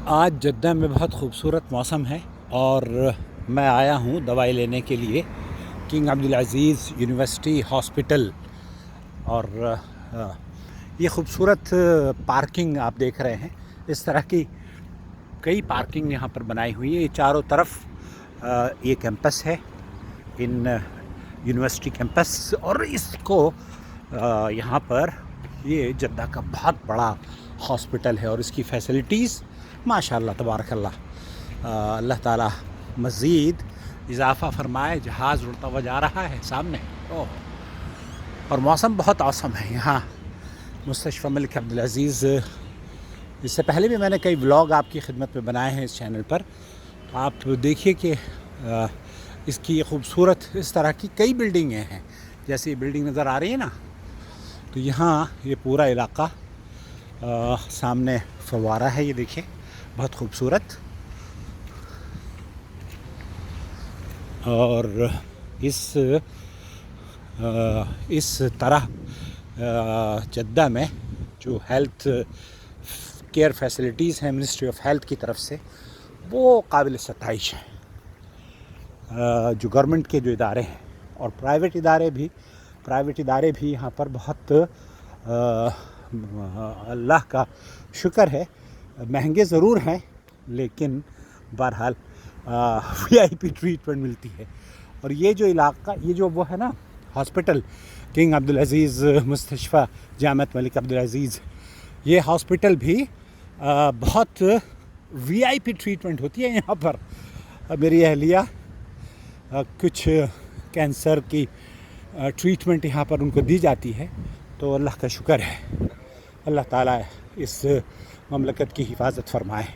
آج جدہ میں بہت خوبصورت موسم ہے اور میں آیا ہوں دوائی لینے کے لیے کنگ عبدالعزیز یونیورسٹی ہاسپٹل. اور یہ خوبصورت پارکنگ آپ دیکھ رہے ہیں. اس طرح کی کئی پارکنگ یہاں پر بنائی ہوئی ہے. یہ چاروں طرف یہ کیمپس ہے ان یونیورسٹی کیمپس، اور اس کو یہاں پر یہ جدہ کا بہت بڑا ہاسپٹل ہے اور اس کی فیسلٹیز ماشاءاللہ تبارک اللہ. اللہ تعالیٰ مزید اضافہ فرمائے. جہاز اڑتا ہوا جا رہا ہے سامنے، اور موسم بہت اوسم ہے یہاں مستشفیٰ ملک عبدالعزیز. اس سے پہلے بھی میں نے کئی ولاگ آپ کی خدمت میں بنائے ہیں اس چینل پر. آپ دیکھیے کہ اس کی خوبصورت اس طرح کی کئی بلڈنگیں ہیں. جیسے یہ بلڈنگ نظر آ رہی ہے نا، تو یہاں یہ پورا علاقہ سامنے فوارہ ہے. یہ دیکھیں بہت خوبصورت. اور اس طرح جدہ میں جو ہیلتھ کیئر فیسلٹیز ہیں منسٹری آف ہیلتھ کی طرف سے، وہ قابل ستائش ہیں. جو گورنمنٹ کے جو ادارے ہیں اور پرائیویٹ ادارے بھی یہاں پر بہت اللہ کا شکر ہے مہنگے ضرور ہیں، لیکن بہرحال وی آئی پی ٹریٹمنٹ ملتی ہے. اور یہ جو علاقہ، یہ جو وہ ہے نا ہاسپٹل کنگ عبدالعزیز مستشفیٰ جامعۃ ملک عبدالعزیز، یہ ہاسپٹل بھی بہت وی آئی پی ٹریٹمنٹ ہوتی ہے یہاں پر. میری اہلیہ کچھ کینسر کی ٹریٹمنٹ یہاں پر ان کو دی جاتی ہے. تو اللہ کا شکر ہے. اللہ تعالیٰ اس مملکت کی حفاظت فرمائے.